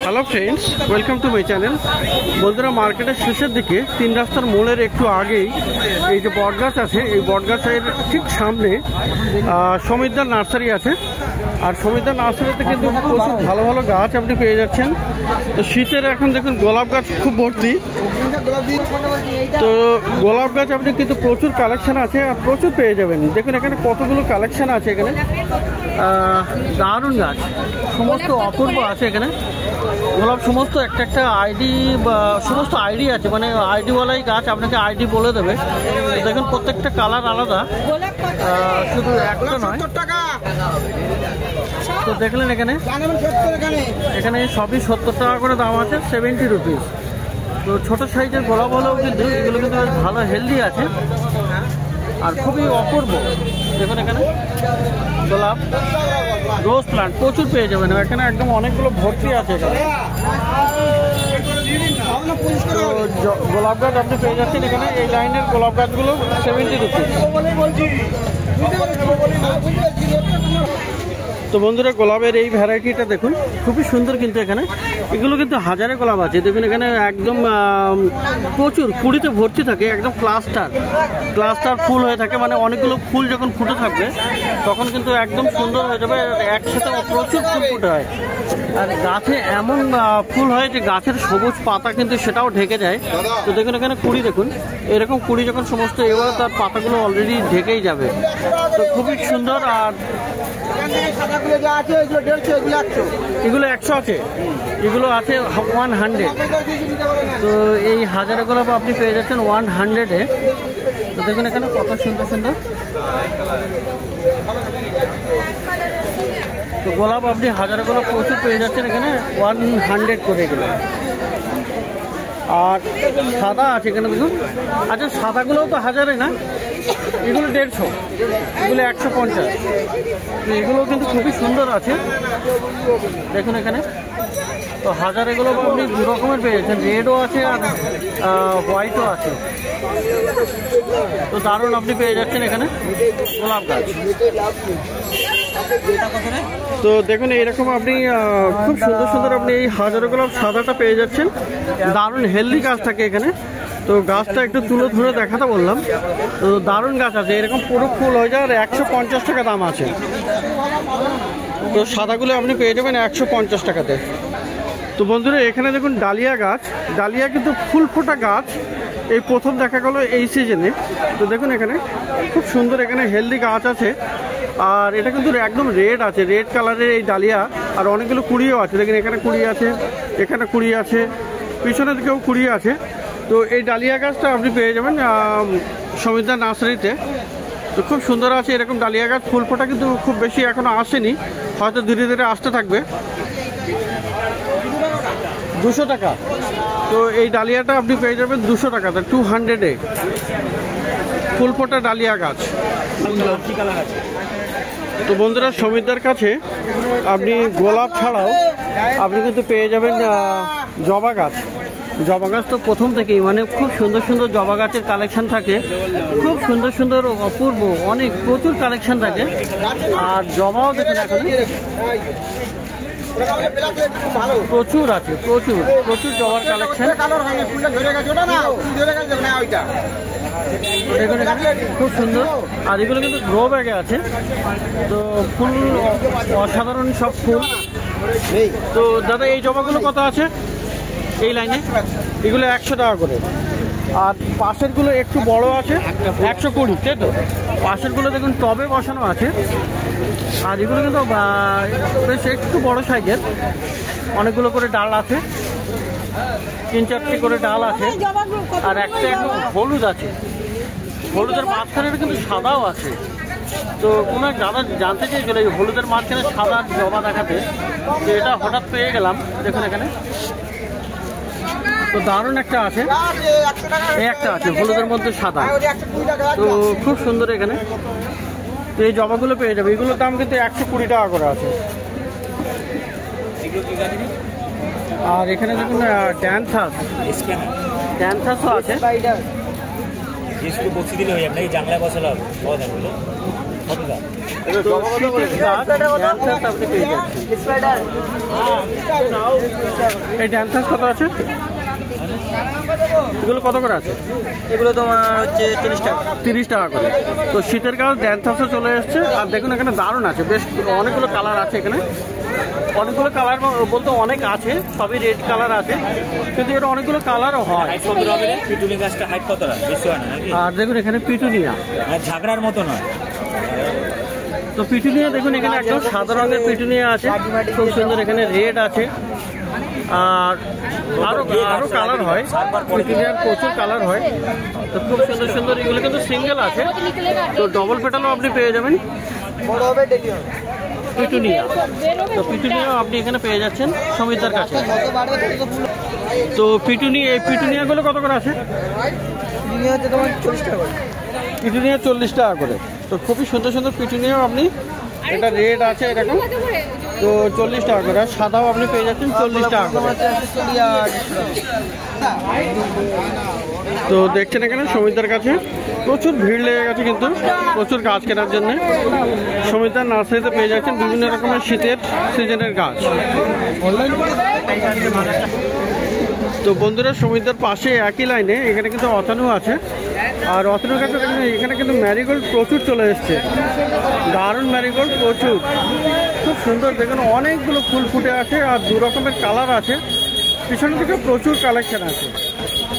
Hello friends, welcome to my channel. বন্ধুরা, মার্কেটের শেষের দিকে 3 রাস্তার মোড়ের একটু আগেই এই যে বটগাছ আছে, এই বটগাছের ঠিক সামনে সমীরদার নার্সারি আছে। আর সমীরদার নার্সারিতে কিন্তু প্রচুর ভালো ভালো গাছ আপনি পেয়ে যাচ্ছেন। তো শীতের এখন দেখুন গোলাপ গাছ খুব ভর্তি। তো গোলাপ গাছ আপনি কিন্তু প্রচুর কালেকশন আছে আর প্রচুর পেয়ে যাবেন। দেখুন এখানে কতগুলো কালেকশন আছে। এখানে দারুণ গাছ সমস্ত অপূর্ব আছে। এখানে গোলাপ সমস্ত একটা একটা আইডি বা সমস্ত আইডি আছে, মানে আইডিওয়ালাই গাছ আপনাকে আইডি বলে দেবে। দেখুন প্রত্যেকটা কালার আলাদা, শুধু একটা নয়। তো দেখলেন এখানে সবই 70 টাকা করে দাম আছে, 70 রুপিস। তো ছোট সাইজের গোলাপ হলেও কিন্তু এগুলো কিন্তু বেশ ভালো হেলদি আছে আর খুবই অপূর্ব। দেখুন এখানে গোলাপ রোজ প্লান্ট প্রচুর পেয়ে যাবেন। এখানে একদম অনেকগুলো ভর্তি আছে। এখানে তো গোলাপ গাছ আপনি পেয়ে যাচ্ছেন এখানে। এই লাইনের গোলাপ গাছগুলো 70 রুপিস। তো বন্ধুরা, গোলাপের এই ভ্যারাইটিটা দেখুন খুবই সুন্দর। কিন্তু এখানে এগুলো কিন্তু হাজারে গোলাপ আছে। দেখুন এখানে একদম প্রচুর কুড়িতে ভর্তি থাকে, একদম ক্লাস্টার ফুল হয়ে থাকে। মানে অনেকগুলো ফুল যখন ফুটে থাকবে তখন কিন্তু একদম সুন্দর হয়ে যাবে। একসাথে প্রচুর ফুল ফুটে হয় আর গাছে এমন ফুল হয় যে গাছের সবুজ পাতা কিন্তু সেটাও ঢেকে যায়। তো দেখুন এখানে কুড়ি, দেখুন এরকম কুড়ি যখন সমস্ত এবার তার পাতাগুলো অলরেডি ঢেকেই যাবে। তো খুবই সুন্দর। আর এগুলো 100 আছে, এগুলো আছে 100। তো এই হাজারে গোলাপ আপনি পেয়ে যাচ্ছেন 100-এ। তো দেখুন এখানে কত সুন্দর সুন্দর। তো গোলাপ আপনি হাজারে গোলাপ প্রচুর পেয়ে যাচ্ছেন এখানে 100 করে এগুলো। আর সাদা আছে এখানে দেখুন। আচ্ছা, সাদাগুলোও তো হাজারে না, এগুলো 150, এগুলো 150। এগুলো কিন্তু খুবই সুন্দর আছে। দেখুন এখানে তো হাজার এগুলো আপনি দু রকমের পেয়ে যাচ্ছেন, রেডও আছে আর হোয়াইটও আছে। তো দারুণ আপনি পেয়ে যাচ্ছেন এখানে গোলাপ গাছ। তো দেখুন এইরকম আপনি খুব সুন্দর সুন্দর আপনি এই হাজারো গোলাপ সাদাটা পেয়ে যাচ্ছেন। দারুণ হেলদি গাছ থাকে এখানে। তো গাছটা একটু তুলে ধরে দেখাতে বললাম। তো দারুণ গাছ আছে, এরকম পুরো ফুল হয়ে যায়। আর 150 টাকা দাম আছে। তো সাদাগুলো আপনি পেয়ে যাবেন 150 টাকাতে। তো বন্ধুরা, এখানে দেখুন ডালিয়া গাছ। ডালিয়া কিন্তু ফুল ফোটা গাছ, এই প্রথম দেখা গেল এই সিজনে। তো দেখুন এখানে খুব সুন্দর এখানে হেলদি গাছ আছে। আর এটা কিন্তু একদম রেড আছে, রেড কালারের এই ডালিয়া। আর অনেকগুলো কুড়িও আছে। দেখুন এখানে কুড়ি আছে, এখানে কুড়ি আছে, পিছনের দিকেও কুড়ি আছে। তো এই ডালিয়া গাছটা আপনি পেয়ে যাবেন সমীরদার নার্সারিতে। তো খুব সুন্দর আছে এরকম ডালিয়া গাছ। ফুল ফোটা কিন্তু খুব বেশি এখনো আসেনি, হয়তো ধীরে ধীরে আসতে থাকবে। 200 টাকা। তো এই ডালিয়াটা আপনি পেয়ে যাবেন 200 টাকাতে, 200-এ ফুল ফোটা ডালিয়া গাছ। তো বন্ধুরা, সমীরদার কাছে আপনি গোলাপ ছাড়াও আপনি কিন্তু পেয়ে যাবেন জবা গাছ। জবা গাছ তো প্রথম থেকেই মানে খুব সুন্দর সুন্দর জবা গাছের কালেকশন থাকে, খুব সুন্দর সুন্দর অপূর্ব অনেক প্রচুর কালেকশন থাকে। আর জবাও দেখেন এখন প্রচুর আছে, প্রচুর প্রচুর জবার কালেকশন। দেখুন খুব সুন্দর। আর এগুলো কিন্তু গ্রো ব্যাগে আছে। তো ফুল অসাধারণ সব ফুল। তো দাদা, এই জবাগুলো কত আছে এই লাইনে? এগুলো 100 টাকা করে। আর পাশেরগুলো একটু বড় আছে 120, তাই তো? পাশেরগুলো দেখুন টবে বসানো আছে। আর এগুলো কিন্তু বেশ একটু বড় সাইজের, অনেকগুলো করে ডাল আছে, 3-4টি করে ডাল আছে। আর একটা একদম হলুদ আছে, হলুদের মাঝখানে কিন্তু সাদাও আছে। তো কোনো দাদা জানতে চেয়েছিল এই হলুদের মাঝখানে সাদা জবা দেখাতে। তো এটা হঠাৎ পেয়ে গেলাম। দেখুন এখানে তো দারুণ একটা আছে, এই একটা আছে হলুদের মধ্যে সাদা। তো খুব সুন্দর এখানে। তো এই জবাগুলো পেয়ে যাবে। এগুলোর দাম কিন্তু 120 টাকা করে আছে। আর এখানে দেখুন ড্যান্থাসও আছে। তো শীতের গাছ ড্যান্সার্স আপনি পেয়ে যাচ্ছেন। এই ড্যান্সার্স কত আছে? এগুলো কত করে আছে? এগুলো তোমার হচ্ছে 30 টাকা। 30 টাকা করে। তো শীতের গাছ ড্যান্সার্সও চলে এসছে। আর দেখুন এখানে দারুণ আছে, বেশ অনেকগুলো কালার আছে এখানে। অনেকগুলো কালার বলতে অনেক আছে, সবই রেড কালার আছে, কিন্তু এটা অনেকগুলো কালারও হয়। পিটুনি গাছটা হাইট কতটা? বেশি হয় না নাকি? আর দেখুন এখানে পিটুনিয়া, ঝাগড়ার মতো নয়। তো পিটুনিয়া দেখুন এখানে একদম সাদা রঙের পিটুনিয়া আছে, খুব সুন্দর। এখানে রেড আছে, আর আরো আরো কালার হয়, পিটুনিয়ার প্রচুর কালার হয়। তো খুব সুন্দর সুন্দর, এগুলো কিন্তু সিঙ্গেল আছে, তো ডবল পেটালও আপনি পেয়ে যাবেন। পিটুনিয়া, তো পিটুনিয়া আপনি এখানে পেয়ে যাচ্ছেন সমিতার কাছে। তো পিটুনিয়াগুলো কত করে আছে? তোমার 40 টাকা। পিটুনিয়া 40 টাকা করে। তো খুবই সুন্দর সুন্দর পিটুনিয়াও আপনি, এটা রেড আছে এরকম, তো 40 টাকা করে। আর সাদাও আপনি পেয়ে যাচ্ছেন 40 টাকা করে। তো দেখছেন এখানে সমিতার কাছে প্রচুর ভিড় লেগে গেছে, কিন্তু প্রচুর গাছ কেনার জন্য। সমিতার নার্সারিতে পেয়ে যাচ্ছেন বিভিন্ন রকমের শীতের সিজনের গাছ। তো বন্ধুরা, সমিতার পাশে একই লাইনে এখানে কিন্তু অতানু আছে। আর অতানুর কাছে দেখুন এখানে কিন্তু ম্যারিগোল্ড প্রচুর চলে এসছে, দারুণ ম্যারিগোল্ড প্রচুর, খুব সুন্দর। দেখুন অনেকগুলো ফুল ফুটে আছে, আর 2 রকমের কালার আছে, পিছনের দিকে প্রচুর কালেকশন আছে।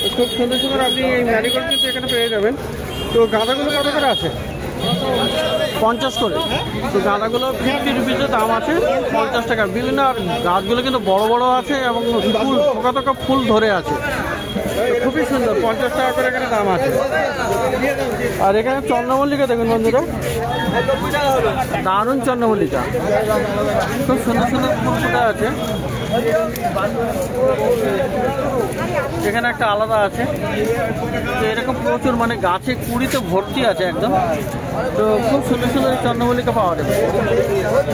তো খুব সুন্দর সুন্দর আপনি এই ম্যারিগোল্ড কিন্তু এখানে পেয়ে যাবেন। তো গাঁদাগুলো কত করে আছে? 50 করে। তো গাঁদাগুলো 50 রুপিসের দাম আছে, 50 টাকা। বিভিন্ন আর গাছগুলো কিন্তু বড় বড় আছে এবং ফুল থোকা থোকা ফুল ধরে আছে, খুবই সুন্দর। 50 টাকা করে এখানে দাম আছে। আর এখানে চন্দ্রমল্লিকা দেখুন বন্ধুরা, দারুণ চন্দ্রমল্লিকা, খুব সুন্দর সুন্দর ফুল ফুটে আছে। এখানে একটা আলাদা আছে, তো এরকম প্রচুর মানে গাছে কুড়িতে ভর্তি আছে একদম। তো খুব সুন্দর সুন্দর চন্দ্রমল্লিকা পাওয়া যাবে।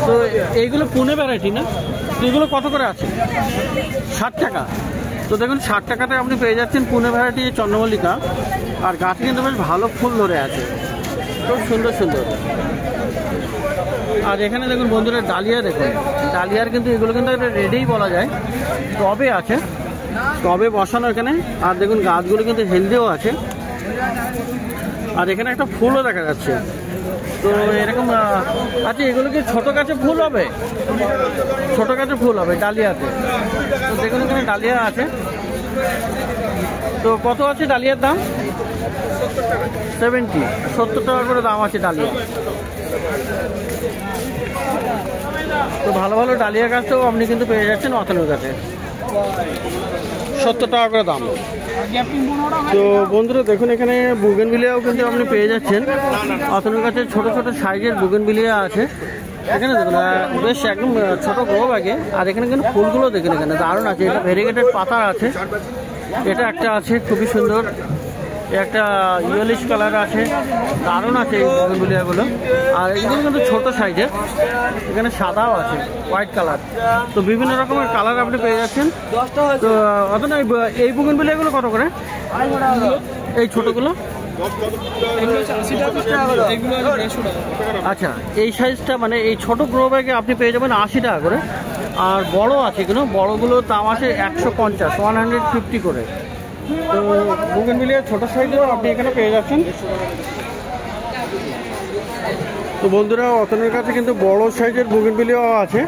তো এইগুলো পুনে ভ্যারাইটি না? তো এগুলো কত করে আছে? 60 টাকা। তো দেখুন 60 টাকাতে আপনি পেয়ে যাচ্ছেন পুনে ভ্যারাইটি চন্দ্রমল্লিকা, আর গাছে কিন্তু বেশ ভালো ফুল ধরে আছে, খুব সুন্দর সুন্দর। আর এখানে দেখুন বন্ধুরা ডালিয়া, দেখুন ডালিয়ার কিন্তু এগুলো কিন্তু রেডেই বলা যায়, টবে আছে, টবে বসানো এখানে। আর দেখুন গাছগুলো কিন্তু হেলদিও আছে। আর এখানে একটা ফুলও দেখা যাচ্ছে। তো এরকম আচ্ছা, এগুলো কি ছোট গাছে ফুল হবে? ছোট গাছে ফুল হবে ডালিয়াতে। তো দেখুন এখানে ডালিয়া আছে। তো কত আছে ডালিয়ার দাম? 70 টাকা করে দাম আছে ডালিয়া। তো ভালো ভালো ডালিয়া গাছও আপনি কিন্তু পেয়ে যাচ্ছেন অতানুর কাছে, 70 টাকা করে দাম। তো বন্ধুরা দেখুন এখানে বুগেনভিলিয়াও কিন্তু আপনি পেয়ে যাচ্ছেন অতানুর কাছে, ছোট ছোট সাইজের বুগেনভিলিয়া আছে। এখানে দেখুন বেশ একদম ছোট গ্রো ব্যাগে। আর এখানে কিন্তু ফুলগুলো দেখুন এখানে দারুণ আছে, এটা ভেরিগেটেড পাতা আছে, এটা একটা আছে খুবই সুন্দর, একটা ইয়েলিশ কালার আছে, দারুণ আছে এই বুগেনভিলিয়াগুলো। আর এগুলো কিন্তু ছোট সাইজের, এখানে সাদাও আছে, হোয়াইট কালার। তো বিভিন্ন রকমের কালার আপনি পেয়ে যাচ্ছেন। তো অত না, এই বুগেনভিলিয়াগুলো কত করে? এই ছোটগুলো? আচ্ছা, এই সাইজটা মানে এই ছোট গ্রো ব্যাগে আপনি পেয়ে যাবেন 80 টাকা করে। আর বড় আছে এগুলো, বড়গুলোর দাম আছে 150, 150 করে। তো বুগেনভিলিয়া ছোট সাইজেও আপনি এখানে পেয়ে যাচ্ছেন। তো বন্ধুরা অতনের কাছে কিন্তু বড় সাইজের বুগেনভিলিয়াও আছে।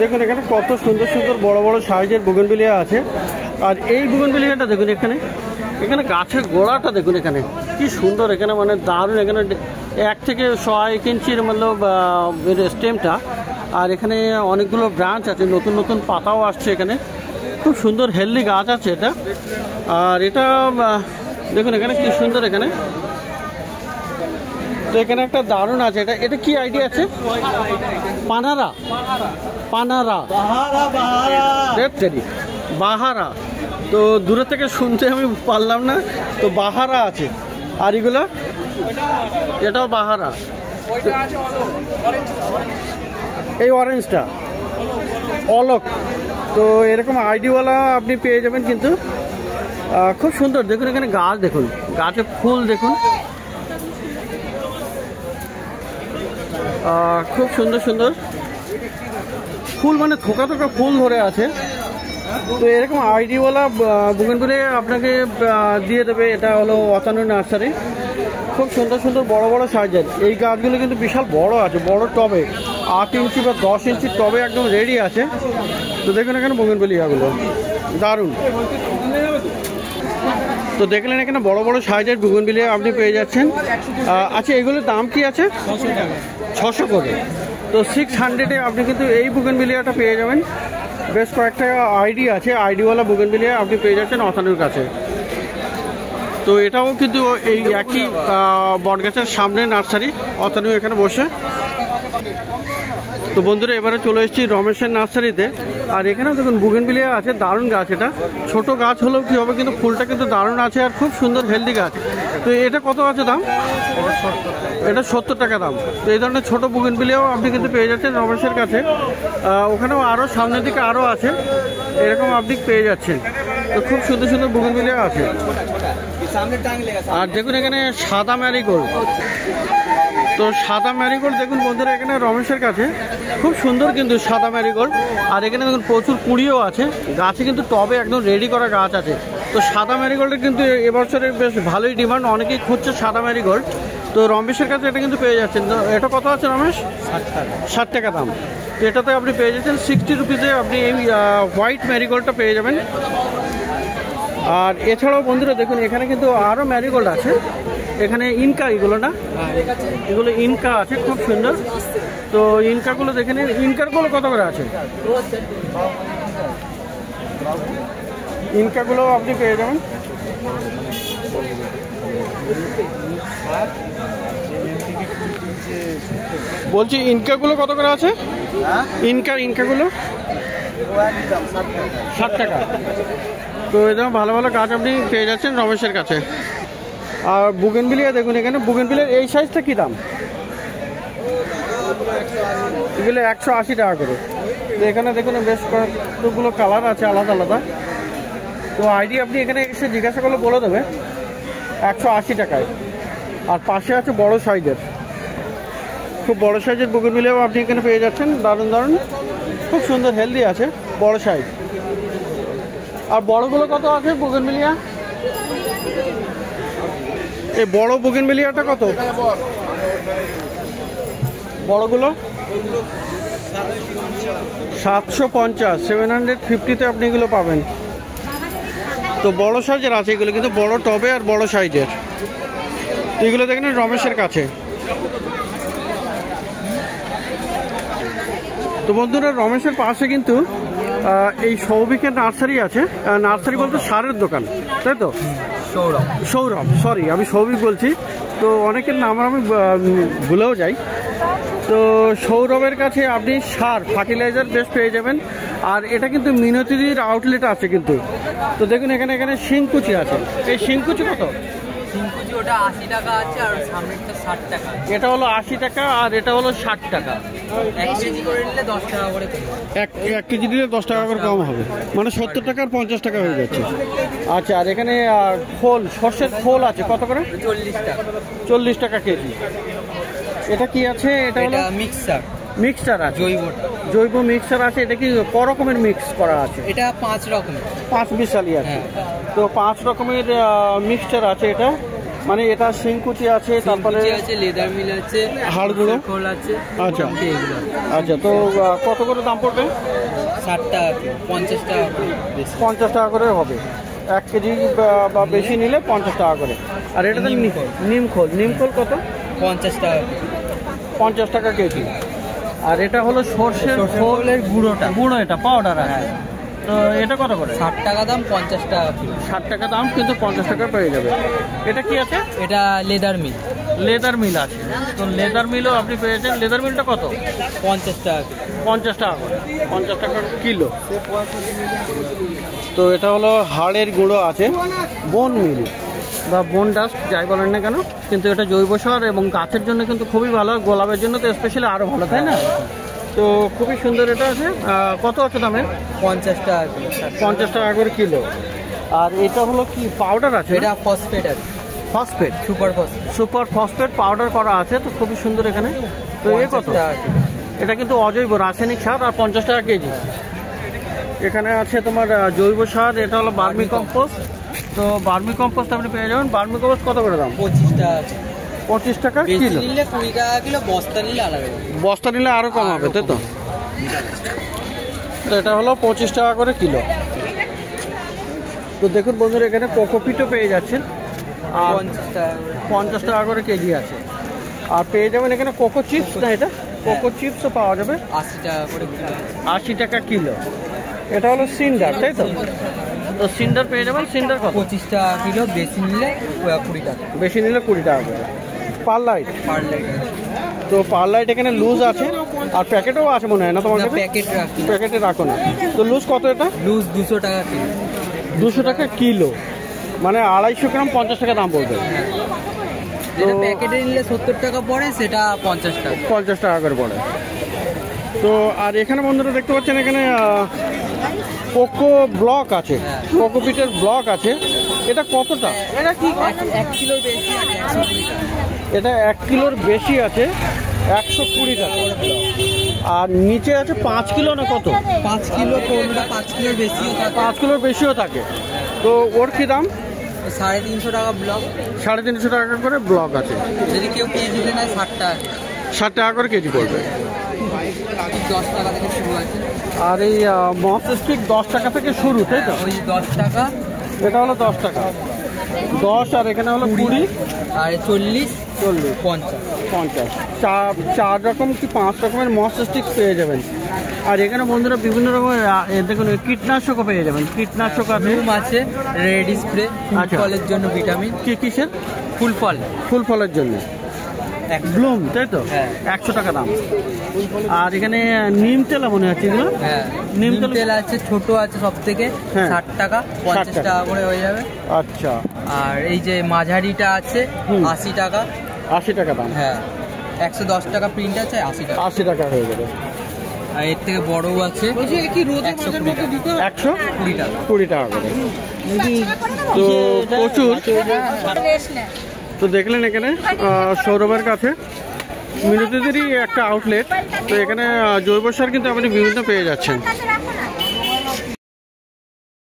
দেখুন এখানে কত সুন্দর সুন্দর বড় বড় সাইজের বুগেনভিলিয়া আছে। আর এই বুগেনভিলিয়াটা দেখুন এখানে, এখানে গাছের গোড়াটা দেখুন এখানে কি সুন্দর, এখানে মানে দারুণ। এখানে 1 থেকে 1 ইঞ্চির মতলব স্টেমটা। আর এখানে অনেকগুলো ব্রাঞ্চ আছে, নতুন নতুন পাতাও আসছে এখানে, খুব সুন্দর হেলদি গাছ আছে এটা। আর এটা দেখুন এখানে কি সুন্দর এখানে। তো এখানে একটা দারুণ আছে, এটা এটা কি আইডিয়া আছে? পানারা, পানারা, বাহারা। তো দূরে থেকে শুনতে আমি পারলাম না, তো বাহারা আছে। আর এগুলো, এটাও বাহারা। এই অরেঞ্জটা অলোক। তো এরকম আইডিওয়ালা আপনি পেয়ে যাবেন, কিন্তু খুব সুন্দর। দেখুন এখানে গাছ, দেখুন গাছে ফুল দেখুন, খুব সুন্দর সুন্দর ফুল, মানে থোকা থোকা ফুল ধরে আছে। তো এরকম আইডিওয়ালা বুগেনভিলিয়া আপনাকে দিয়ে দেবে। এটা হলো অতানু নার্সারি। খুব সুন্দর সুন্দর বড় বড় সাইজের এই গাছগুলো কিন্তু বিশাল বড় আছে, বড় টবে 8 ইঞ্চি বা 10 ইঞ্চির টবে একদম রেডি আছে। তো দেখুন এখানে বুগেনভিলিয়াগুলো দারুণ। তো দেখলেন এখানে বড় বড় সাইজের বুগেনভিলিয়া আপনি পেয়ে যাচ্ছেন। আচ্ছা, এগুলোর দাম কি আছে? 600 করে। তো 600-এ আপনি কিন্তু এই বুগেনভিলিয়াটা পেয়ে যাবেন। বেশ কয়েকটা আইডি আছে, আইডিওয়ালা বুগেনভিলিয়া আপনি পেয়ে যাচ্ছেন অতানুর কাছে। তো এটাও কিন্তু এই একই বটগাছের সামনে নার্সারি, অতানু এখানে বসে। তো বন্ধুরা এবারে চলে এসেছি রমেশের নার্সারিতে। আর এখানেও দেখুন বুগেনভিলিয়া আছে, দারুণ গাছ। এটা ছোট গাছ হলেও কি হবে, কিন্তু ফুলটা কিন্তু দারুণ আছে আর খুব সুন্দর হেলদি গাছ। তো এটা কত আছে দাম? এটা 70 টাকা দাম। তো এই ধরনের ছোট বুগেনভিলিয়াও আপনি কিন্তু পেয়ে যাচ্ছেন রমেশের কাছে। ওখানেও আরও সামনের দিকে আরও আছে, এরকম আপনি পেয়ে যাচ্ছেন। তো খুব সুন্দর সুন্দর বুগেনভিলিয়া আছে। আর দেখুন এখানে সাদা ম্যারিগোল্ড। তো সাদা ম্যারিগোল্ড দেখুন বন্ধুরা এখানে রমেশের কাছে খুব সুন্দর কিন্তু সাদা ম্যারিগোল্ড। আর এখানে দেখুন প্রচুর কুড়িও আছে, গাছে কিন্তু টবে একদম রেডি করা গাছ আছে। তো সাদা ম্যারিগোল্ডের কিন্তু এবছরে বেশ ভালোই ডিমান্ড, অনেকেই খুঁজছে সাদা ম্যারিগোল্ড। তো রমেশের কাছে এটা কিন্তু পেয়ে যাচ্ছেন। এটা কত আছে রমেশ? 60 টাকা দাম। তো এটাতে আপনি পেয়ে যাচ্ছেন 60 রুপিসে আপনি এই হোয়াইট ম্যারিগোল্ডটা পেয়ে যাবেন। আর এছাড়াও বন্ধুরা দেখুন এখানে কিন্তু আরও ম্যারিগোল্ড আছে। এখানে ইনকা, এগুলো না, এগুলো ইনকা আছে খুব সুন্দর। তো ইনকাগুলো দেখে নিন। ইনকারগুলো কত করে আছে? ইনকাগুলো আপনি পেয়ে যাবেন। বলছি ইনকাগুলো কত করে আছে? ইনকাগুলো 60 টাকা। তো এরকম ভালো ভালো গাছ আপনি পেয়ে যাচ্ছেন রমেশের কাছে। আর বুগেনভিলিয়া দেখুন এখানে বুগেনভিলিয়ার এই সাইজটা কী দাম? এগুলো 180 টাকা করে। তো এখানে দেখুন বেশ কতগুলো কালার আছে আলাদা আলাদা। তো আইডি আপনি এখানে এসে জিজ্ঞাসা করলে বলে দেবে 180 টাকায়। আর পাশে আছে বড় সাইজের, খুব বড় সাইজের বুগেনভিলিয়াও আপনি এখানে পেয়ে যাচ্ছেন। দারুণ দারুণ খুব সুন্দর হেলদি আছে, বড় সাইজ। আর বড়গুলো কত আছে বুগেনভিলিয়া? এই বড় বুগেনভিলিয়াটা কত? বড়গুলো 750, 750-তে আপনি এগুলো পাবেন। তো বড় সাইজের আছে এগুলো, কিন্তু বড় টবে আর বড় সাইজের। তো এগুলো দেখেন রমেশের কাছে। তো বন্ধুরা রমেশের পাশে কিন্তু এই সৌভিকের নার্সারি আছে। নার্সারি বলতে সারের দোকান, তাই তো? সৌরভ, সরি আমি সৌভিক বলছি। তো অনেকের নাম আমি ভুলেও যাই। তো সৌরভের কাছে আপনি সার ফার্টিলাইজার বেশ পেয়ে যাবেন। আর এটা কিন্তু মিনতির আউটলেট আছে কিন্তু। তো দেখুন এখানে এখানে শিংকুচি আছে। এই শিংকুচি কত? শিংকুচি ওটা 80 টাকা আছে, আর সামনেরটা 60 টাকা। এটা হলো 80 টাকা আর এটা হলো 60 টাকা। 1 কেজি করে নিলে 10 টাকা করে কম। 1 কেজি দিলে 10 টাকা করে কম হবে, মানে 70 টাকা আর 50 টাকা হয়ে যাচ্ছে। আচ্ছা, আর এখানে খোল, সর্ষের খোল আছে কত করে? 40 টাকা। 40 টাকা কেজি। এটা কি আছে? এটা হলো মিক্সচার আছে, জৈব মিক্সচার আছে। এটা কি ক রকমের মিক্স করা আছে? এটা 5 রকমের, 5 মিশালি আছে। তো 5 রকমের মিক্সচার আছে এটা। মানে এটা শিংকুচি আছে, তারপরে আছে লেদার মিল আছে, হাড়গুলো খোল আছে। আচ্ছা আচ্ছা। তো কত করে দাম পড়বে? 60 টাকা, 50 টাকা করে। 50 টাকা করে হবে 1 কেজি বা বেশি নিলে 50 টাকা করে। আর এটা তো নিমখোল, নিমখোল কত? 50 টাকা, 50 টাকা কেজি। আর এটা হলো সর্ষের খোলের গুঁড়ো, এটা পাউডার আছে। তো এটা কত করে? 60 টাকা দাম, 50 টাকা কিলো। 60 টাকা দাম, কিন্তু 50 টাকা পেয়ে যাবে। এটা কি আছে? এটা লেদার মিল, লেদার মিল আছে। তো লেদার মিলও আপনি পেয়েছেন। লেদার মিলটা কত? 50 টাকা, 50 টাকা করে, 50 টাকা কিলো। তো এটা হলো হাড়ের গুঁড়ো আছে, বোন মিল বা বোন ডাস্ট যাই বলেন না কেন, কিন্তু এটা জৈব সার এবং গাছের জন্য কিন্তু খুবই ভালো। গোলাপের জন্য তো স্পেশালি আরও ভালো, তাই না? তো খুবই সুন্দর এটা আছে। কত আছে দামে? 50 টাকা কিলো। 50 টাকা করে কিলো। আর এটা হলো কি পাউডার আছে? এটা ফসফেট আছে, phosphate, super phosphate, super phosphate powder করা আছে। তো খুবই সুন্দর এখানে তো এ কত? এটা কিন্তু অজৈব রাসায়নিক সার আর 50 টাকা কেজি। এখানে আছে তোমার জৈব সার, এটা হলো বার্মি কম্পোস্ট। তো বার্মি কম্পোস্ট আপনি পেয়ে যাবেন। বার্মি কম্পোস্ট কত করে দাম? 25 টাকা। 25 টাকা কিলো। নিলে 20 টাকা কিলো, বস্তা নিলে আলাদা। বস্তা নিলে আরো কম হবে, তাই তো? তো এটা হলো 25 টাকা করে কিলো। তো দেখুন বন্ধুরা, এখানে কোকোপিটও পেয়ে যাচ্ছেন, আর 50 টাকা করে কেজি আছে। আর পেয়ে যাবেন এখানে কোকো চিপস, না এটা কোকো চিপসও পাওয়া যাবে 80 টাকা করে কিলো। 80 টাকা কিলো। এটা হলো সিন্ডার, তাই তো? তো সিন্ডার পেয়ে যাবেন। সিন্ডার কত? 25 টাকা কিলো, বেশি নিলে 20 টাকা। বেশি নিলে 20 টাকা করে। পারলাইট, তো পারলাইট এখানে লুজ আছে আর প্যাকেটও আছে মনে হয় না তোমার কাছে? প্যাকেটে রাখো না। তো লুজ কত? এটা লুজ 200 টাকা কিলো। 200 টাকা কিলো, মানে 250 গ্রাম 50 টাকা দাম পড়বে। যেটা প্যাকেটে নিলে 70 টাকা পড়ে, সেটা 50 টাকা। 50 টাকা করে পড়ে। তো আর এখানে বন্ধুরা দেখতে পাচ্ছেন, এখানে কোকো ব্লক আছে, কোকোপিটের ব্লক আছে। এটা কতটা? এটা কি 1 কিলোর বেশি আছে, 120 টাকা। এটা 1 কিলোর বেশি আছে, 120 টাকা। আর নিচে আছে 5 কিলো না কত? 5 কিলো, কোনটা 5 কিলোর বেশিও থাকে। 5 কিলোর বেশিও থাকে। তো ওর কি দাম? 350 টাকা ব্লক। 350 টাকা করে ব্লক আছে। যদি কেউ কেজিতে নেয় 60 টাকা। 60 টাকা করে কেজি পড়বে। 10 টাকা থেকে শুরু আছে। আর এই মস স্টিক 10 টাকা থেকে শুরু, তাই তো? ওই 10 টাকা। এটা হলো 10 টাকা, 10। আর এখানে হলো 20, আর 40, 40, 50। 50। 4 রকম কি 5 রকমের মস স্টিক পেয়ে যাবেন। আর এখানে বন্ধুরা বিভিন্ন রকমের দেখুন কীটনাশকও পেয়ে যাবেন। কীটনাশক আছে, ব্লুম আছে, রেড স্প্রে, আচ্ছা। ফলের জন্য ভিটামিন। কি কিসের? ফুল ফল। ফুল ফলের জন্য ব্লুম, তাই তো? হ্যাঁ। 100 টাকা দাম। আর এখানে নিম তেল মনে হচ্ছে এগুলো। হ্যাঁ, নিম নিম তেল তেল আছে, ছোট আছে সব থেকে, হ্যাঁ। 60 টাকা, 50 টাকা। টাকা করে হয়ে যাবে। আচ্ছা। আর এই যে মাঝারিটা আছে, হুম। 80 টাকা। 80 টাকা দাম। হ্যাঁ, 110 টাকা প্রিন্ট আছে, 80 টাকা। 80 টাকা হয়ে যাবে। আর এর থেকে বড়ও আছে, 120 টাকা। 120 টাকা। 20 টাকা করে। তো প্রচুর। তো দেখলেন এখানে সৌরভের কাছে মিনতিদেরই একটা আউটলেট। তো এখানে জৈব সার কিন্তু আপনি বিভিন্ন পেয়ে যাচ্ছেন।